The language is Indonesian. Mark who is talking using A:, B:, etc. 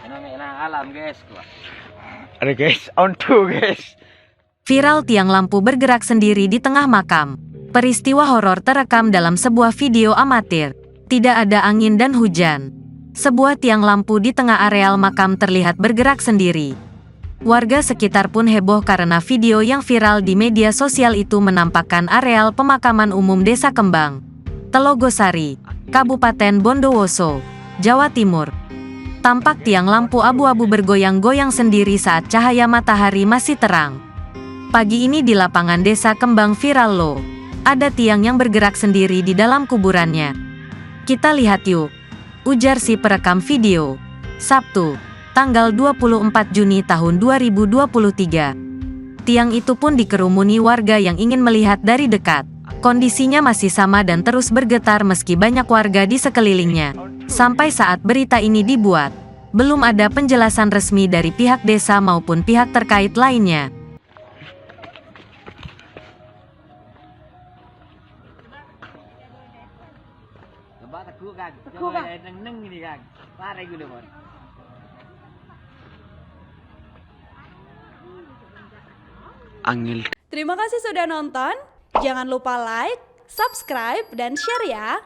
A: Fenomena alam guys.
B: Ada guys, on two guys.
C: Viral tiang lampu bergerak sendiri di tengah makam. Peristiwa horor terekam dalam sebuah video amatir. Tidak ada angin dan hujan. Sebuah tiang lampu di tengah areal makam terlihat bergerak sendiri. Warga sekitar pun heboh karena video yang viral di media sosial itu menampakkan areal pemakaman umum Desa Kembang, Telogosari, Kabupaten Bondowoso, Jawa Timur. Tampak tiang lampu abu-abu bergoyang-goyang sendiri saat cahaya matahari masih terang. Pagi ini di lapangan Desa Kembang viral loh. Ada tiang yang bergerak sendiri di dalam kuburannya. Kita lihat yuk, ujar si perekam video. Sabtu, tanggal 24 Juni tahun 2023. Tiang itu pun dikerumuni warga yang ingin melihat dari dekat. Kondisinya masih sama dan terus bergetar meski banyak warga di sekelilingnya. Sampai saat berita ini dibuat, belum ada penjelasan resmi dari pihak desa maupun pihak terkait lainnya.
B: Angil.
D: Terima kasih sudah nonton. Jangan lupa like, subscribe, dan share ya.